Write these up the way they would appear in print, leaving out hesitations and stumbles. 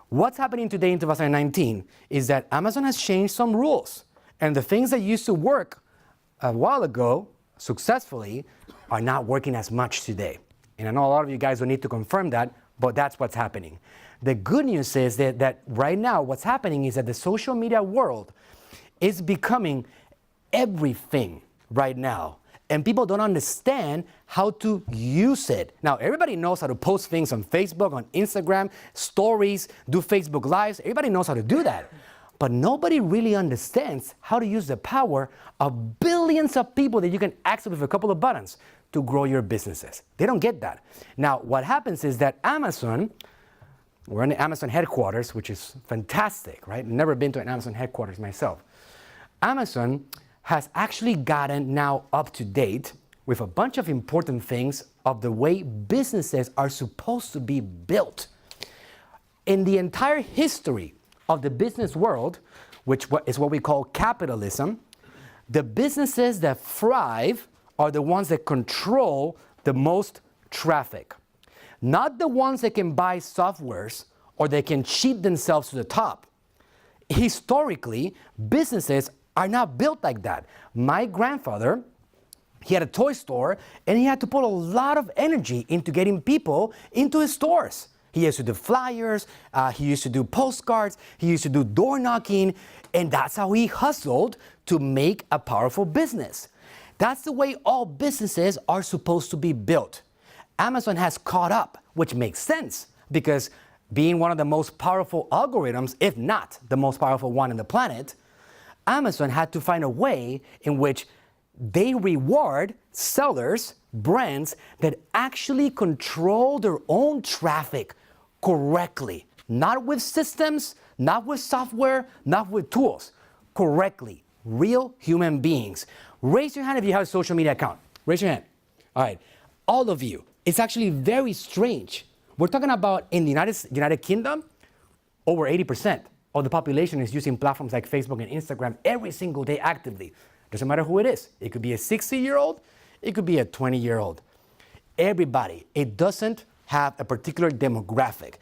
What's happening today in 2019 is that Amazon has changed some rules. And the things that used to work a while ago successfully are not working as much today. And I know a lot of you guys don't need to confirm that, but that's what's happening. The good news is that right now what's happening is that the social media world is becoming everything right now. And people don't understand how to use it. Now, everybody knows how to post things on Facebook, on Instagram, stories, do Facebook Lives. Everybody knows how to do that. But nobody really understands how to use the power of billions of people that you can access with a couple of buttons to grow your businesses. They don't get that. Now, what happens is that Amazon, we're in the Amazon headquarters, which is fantastic, right? Never been to an Amazon headquarters myself. Amazon has actually gotten now up to date with a bunch of important things of the way businesses are supposed to be built. In the entire history of the business world, which is what we call capitalism, the businesses that thrive are the ones that control the most traffic. Not the ones that can buy softwares or they can cheat themselves to the top. Historically, businesses are not built like that. My grandfather, he had a toy store and he had to put a lot of energy into getting people into his stores. He used to do flyers, he used to do postcards, he used to do door knocking, and that's how he hustled to make a powerful business. That's the way all businesses are supposed to be built. Amazon has caught up, which makes sense because being one of the most powerful algorithms, if not the most powerful one on the planet, Amazon had to find a way in which they reward sellers, brands that actually control their own traffic correctly. Not with systems, not with software, not with tools. Correctly. Real human beings. Raise your hand if you have a social media account. Raise your hand. All right. All of you. It's actually very strange. We're talking about in the United Kingdom, over 80% of the population is using platforms like Facebook and Instagram every single day actively. Doesn't matter who it is. It could be a 60-year-old. It could be a 20-year-old. Everybody. It doesn't have a particular demographic.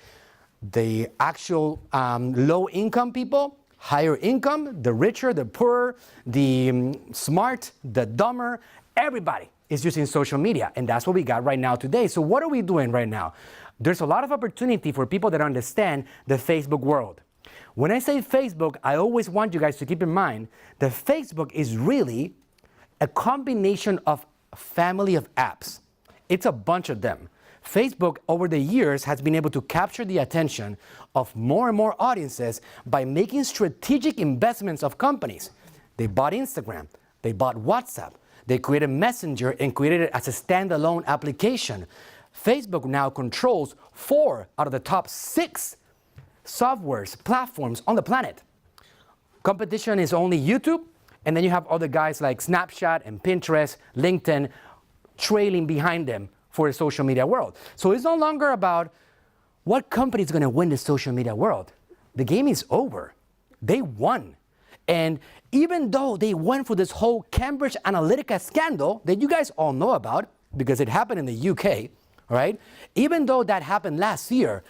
The actual low-income people, higher income, the richer, the poorer, the smart, the dumber, everybody is using social media. And that's what we got right now today. So what are we doing right now? There's a lot of opportunity for people that understand the Facebook world. When I say Facebook, I always want you guys to keep in mind that Facebook is really a combination of a family of apps. It's a bunch of them. Facebook, over the years, has been able to capture the attention of more and more audiences by making strategic investments of companies. They bought Instagram. They bought WhatsApp. They created Messenger and created it as a standalone application. Facebook now controls 4 out of the top 6 softwares, platforms on the planet. Competition is only YouTube, and then you have other guys like Snapchat and Pinterest, LinkedIn, trailing behind them for the social media world. So it's no longer about what company is going to win the social media world. The game is over. They won. And even though they went for this whole Cambridge Analytica scandal that you guys all know about, because it happened in the UK, right? Even though that happened last year,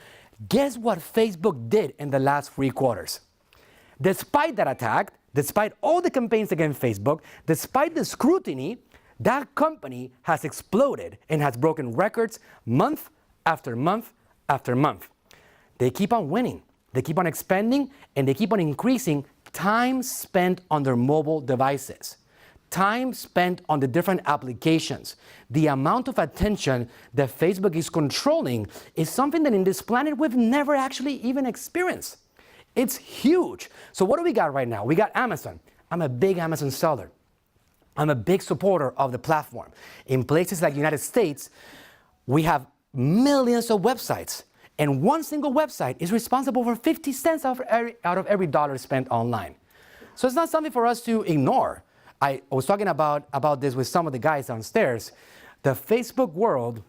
guess what Facebook did in the last 3 quarters? Despite that attack, despite all the campaigns against Facebook, despite the scrutiny, that company has exploded and has broken records month after month after month. They keep on winning, they keep on expanding, and they keep on increasing time spent on their mobile devices. Time spent on the different applications. The amount of attention that Facebook is controlling is something that in this planet we've never actually even experienced. It's huge. So what do we got right now? We got Amazon. I'm a big Amazon seller. I'm a big supporter of the platform. In places like the United States, we have millions of websites. And one single website is responsible for 50 cents out of every dollar spent online. So it's not something for us to ignore. I was talking about this with some of the guys downstairs. The Facebook world,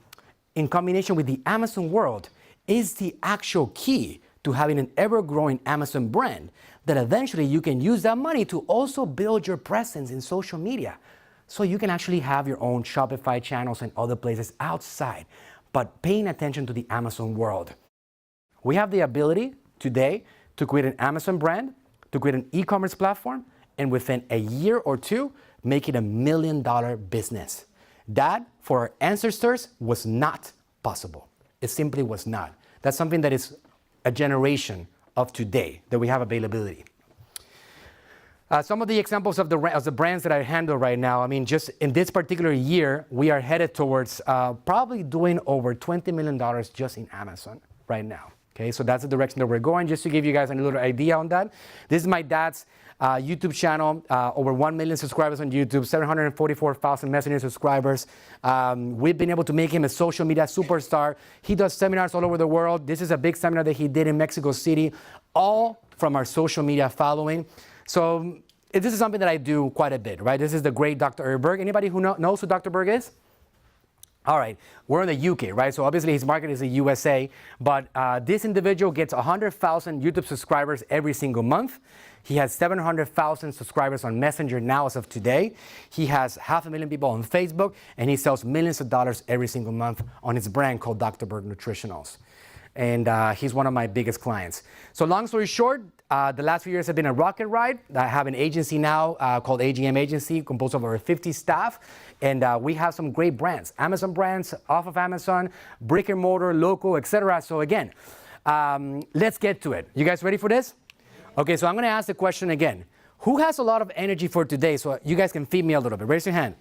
in combination with the Amazon world, is the actual key to having an ever-growing Amazon brand that eventually you can use that money to also build your presence in social media. So you can actually have your own Shopify channels and other places outside, but paying attention to the Amazon world. We have the ability today to create an Amazon brand, to create an e-commerce platform, and within a year or two, make it $1 million business. That, for our ancestors, was not possible. It simply was not. That's something that is a generation of today that we have availability. Some of the examples of the brands that I handle right now, I mean, just in this particular year, we are headed towards probably doing over $20 million just in Amazon right now. Okay, so that's the direction that we're going. Just to give you guys a little idea on that, this is my dad's YouTube channel, over 1 million subscribers on YouTube, 744,000 Messenger subscribers. We've been able to make him a social media superstar. He does seminars all over the world. This is a big seminar that he did in Mexico City, all from our social media following. So this is something that I do quite a bit, right? This is the great Dr. 𝗟𝗢𝗥𝗡. Anybody who knows who Dr. 𝗟𝗢𝗥𝗡 is? All right, we're in the UK, right? So obviously his market is the USA, but this individual gets 100,000 YouTube subscribers every single month. He has 700,000 subscribers on Messenger now as of today. He has 500,000 people on Facebook, and he sells millions of dollars every single month on his brand called Dr. 𝗟𝗢𝗥𝗡 Nutritionals. And he's one of my biggest clients. So long story short, the last few years have been a rocket ride. I have an agency now called AGM Agency, composed of over 50 staff. And we have some great brands, Amazon brands, off of Amazon, brick and mortar, local, etc. So again, let's get to it. You guys ready for this? Okay, so I'm going to ask the question again. Who has a lot of energy for today so you guys can feed me a little bit? Raise your hand.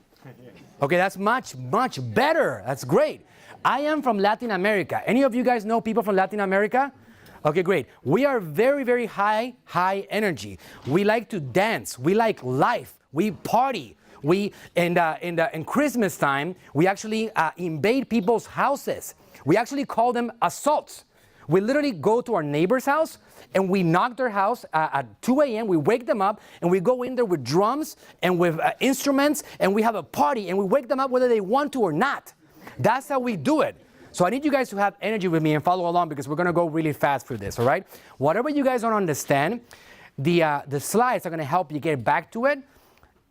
Okay, that's much, much better. That's great. I am from Latin America. Any of you guys know people from Latin America? Okay, great. We are very, very high energy. We like to dance. We like life. We party. We, in Christmas time, we actually invade people's houses. We actually call them assaults. We literally go to our neighbor's house and we knock their house at 2 a.m. We wake them up and we go in there with drums and with instruments and we have a party and we wake them up whether they want to or not. That's how we do it. So I need you guys to have energy with me and follow along because we're going to go really fast through this, all right? Whatever you guys don't understand, the slides are going to help you get back to it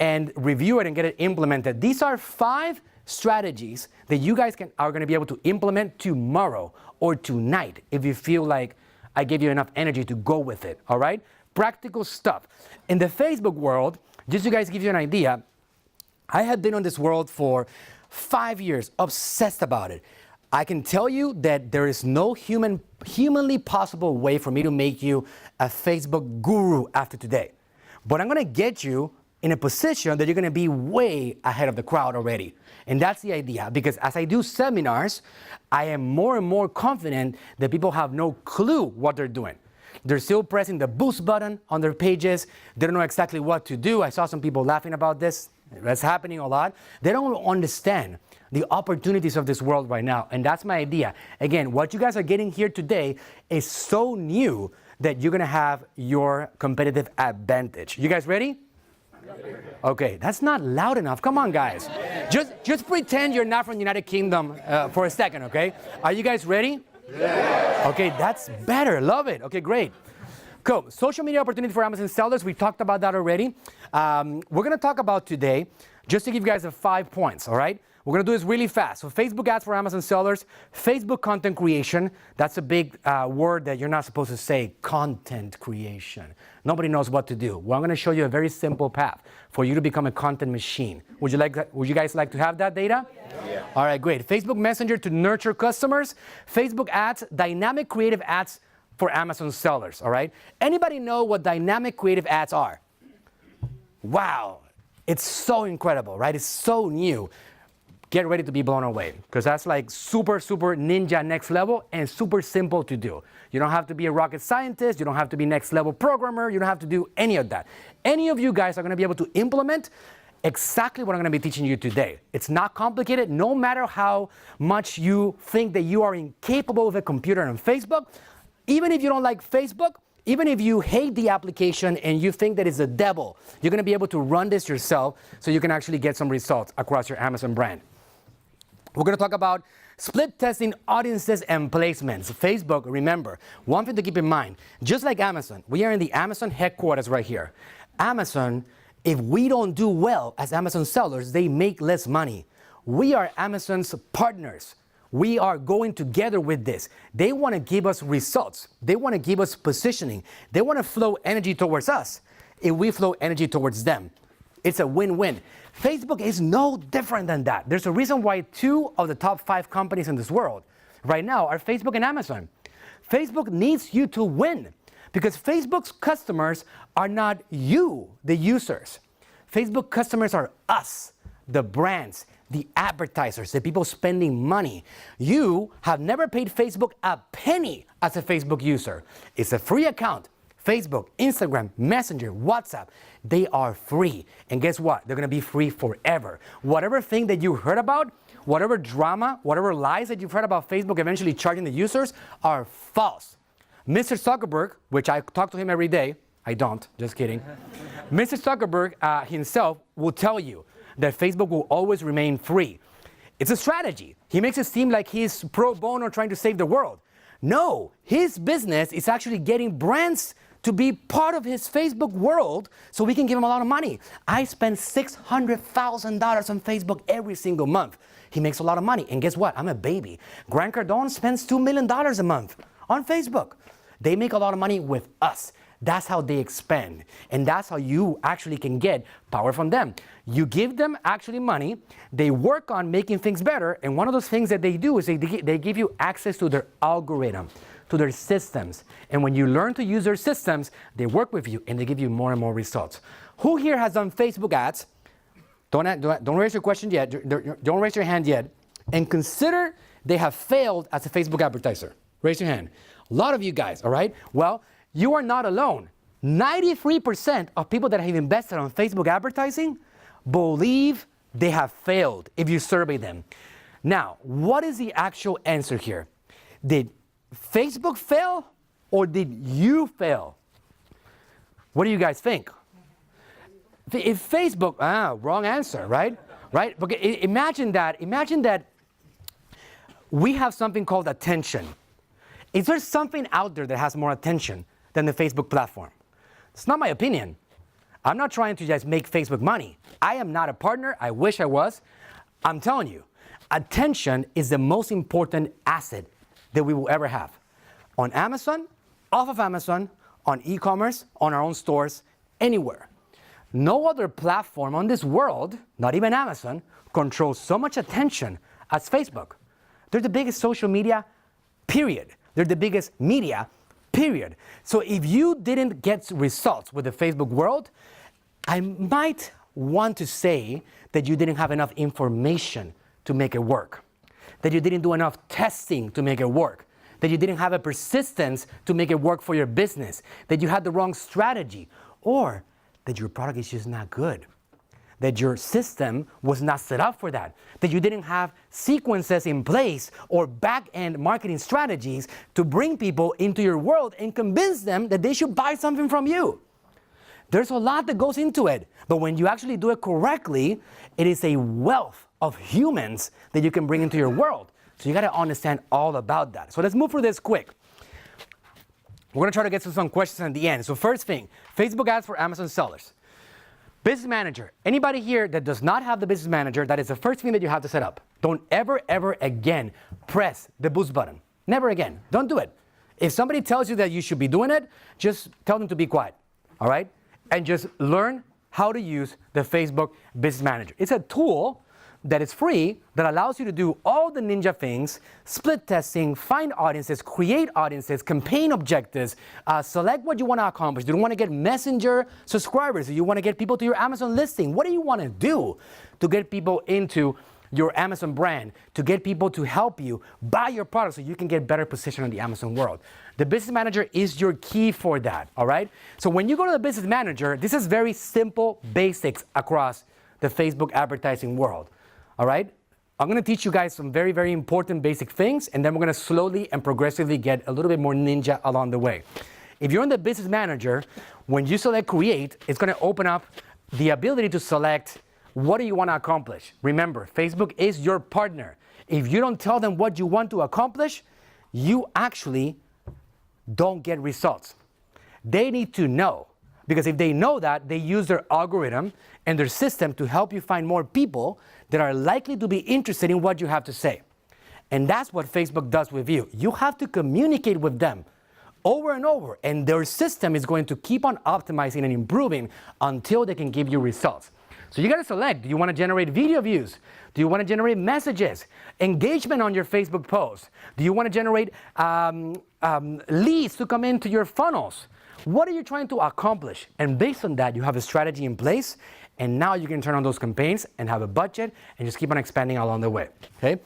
and review it and get it implemented. These are 5 strategies that you guys are going to be able to implement tomorrow or tonight if you feel like I gave you enough energy to go with it, all right? Practical stuff. In the Facebook world, just so you guys give you an idea, I have been on this world for 5 years, obsessed about it. I can tell you that there is no humanly possible way for me to make you a Facebook guru after today. But I'm going to get you in a position that you're going to be way ahead of the crowd already. And that's the idea, because as I do seminars, I am more and more confident that people have no clue what they're doing. They're still pressing the boost button on their pages. They don't know exactly what to do. I saw some people laughing about this. That's happening a lot. They don't understand the opportunities of this world right now. And that's my idea. Again, what you guys are getting here today is so new that you're going to have your competitive advantage. You guys ready? Okay, that's not loud enough. Come on, guys. Just pretend you're not from the United Kingdom for a second, okay? Are you guys ready? Yeah. Okay, that's better. Love it. Okay, great. Cool. Social media opportunity for Amazon sellers. We talked about that already. We're going to talk about today, just to give you guys 5 points, all right? We're going to do this really fast. So Facebook ads for Amazon sellers, Facebook content creation. That's a big word that you're not supposed to say, content creation. Nobody knows what to do. Well, I'm going to show you a very simple path for you to become a content machine. Would you guys like to have that data? Yeah. All right, great. Facebook Messenger to nurture customers. Facebook ads, dynamic creative ads for Amazon sellers, all right? Anybody know what dynamic creative ads are? Wow, it's so incredible, right? It's so new. Get ready to be blown away, because that's like super, super ninja next level and super simple to do. You don't have to be a rocket scientist. You don't have to be next level programmer. You don't have to do any of that. Any of you guys are going to be able to implement exactly what I'm going to be teaching you today. It's not complicated. No matter how much you think that you are incapable of a computer and Facebook, even if you don't like Facebook, even if you hate the application and you think that it's the devil, you're going to be able to run this yourself so you can actually get some results across your Amazon brand. We're going to talk about split testing audiences and placements. Facebook, remember, one thing to keep in mind, just like Amazon, we are in the Amazon headquarters right here. Amazon, if we don't do well as Amazon sellers, they make less money. We are Amazon's partners. We are going together with this. They want to give us results. They want to give us positioning. They want to flow energy towards us, and we flow energy towards them. It's a win-win. Facebook is no different than that. There's a reason why 2 of the top 5 companies in this world right now are Facebook and Amazon. Facebook needs you to win because Facebook's customers are not you, the users. Facebook customers are us, the brands, the advertisers, the people spending money. You have never paid Facebook a penny as a Facebook user. It's a free account. Facebook, Instagram, Messenger, WhatsApp, they are free. And guess what? They're gonna be free forever. Whatever thing that you heard about, whatever drama, whatever lies that you've heard about Facebook eventually charging the users are false. Mr. Zuckerberg, which I talk to him every day, I don't, just kidding. Mr. Zuckerberg himself will tell you that Facebook will always remain free. It's a strategy. He makes it seem like he's pro bono trying to save the world. No, his business is actually getting brands to be part of his Facebook world so we can give him a lot of money. I spend $600,000 on Facebook every single month. He makes a lot of money. And guess what? I'm a baby. Grant Cardone spends $2 million a month on Facebook. They make a lot of money with us. That's how they expand. And that's how you actually can get power from them. You give them actually money. They work on making things better. And one of those things that they do is they give you access to their algorithm, to their systems. And when you learn to use their systems, they work with you and they give you more and more results. Who here has done Facebook ads? Don't raise your question yet. Don't raise your hand yet. And consider they have failed as a Facebook advertiser. Raise your hand. A lot of you guys, all right? Well, you are not alone. 93% of people that have invested on Facebook advertising believe they have failed if you survey them. Now, what is the actual answer here? Did Facebook fail or did you fail? What do you guys think? If Facebook, wrong answer, right? Right? Okay, imagine that we have something called attention. Is there something out there that has more attention than the Facebook platform? It's not my opinion. I'm not trying to just make Facebook money. I am not a partner. I wish I was. I'm telling you, attention is the most important asset that we will ever have. On Amazon, off of Amazon, on e-commerce, on our own stores, anywhere. No other platform on this world, not even Amazon, controls so much attention as Facebook. They're the biggest social media, period. They're the biggest media, period. So if you didn't get results with the Facebook world, I might want to say that you didn't have enough information to make it work, that you didn't do enough testing to make it work, that you didn't have a persistence to make it work for your business, that you had the wrong strategy, or that your product is just not good, that your system was not set up for that you didn't have sequences in place or back-end marketing strategies to bring people into your world and convince them that they should buy something from you. There's a lot that goes into it, but when you actually do it correctly, it is a wealth of humans that you can bring into your world. So you got to understand all about that. So let's move through this quick. We're going to try to get to some questions at the end. So first thing, Facebook ads for Amazon sellers. Business manager. Anybody here that does not have the business manager, that is the first thing that you have to set up. Don't ever again press the boost button. Never again. Don't do it. If somebody tells you that you should be doing it, just tell them to be quiet. All right? And just learn how to use the Facebook Business Manager. It's a tool that is free that allows you to do all the ninja things: split testing, find audiences, create audiences, campaign objectives, select what you want to accomplish. Do you want to get Messenger subscribers? Do you want to get people to your Amazon listing? What do you want to do to get people into your Amazon brand, to get people to help you buy your product so you can get better position in the Amazon world? The Business Manager is your key for that, all right? So when you go to the Business Manager, this is very simple basics across the Facebook advertising world. All right? I'm going to teach you guys some very, very important basic things, and then we're going to slowly and progressively get a little bit more ninja along the way. If you're in the Business Manager, when you select Create, it's going to open up the ability to select what do you want to accomplish. Remember, Facebook is your partner. If you don't tell them what you want to accomplish, you actually don't get results. They need to know, because if they know that, they use their algorithm and their system to help you find more people that are likely to be interested in what you have to say. And that's what Facebook does with you. You have to communicate with them over and over, and their system is going to keep on optimizing and improving until they can give you results. So you got to select, do you want to generate video views? Do you want to generate messages, engagement on your Facebook posts? Do you want to generate leads to come into your funnels? What are you trying to accomplish? And based on that, you have a strategy in place, and now you can turn on those campaigns and have a budget and just keep on expanding along the way, okay?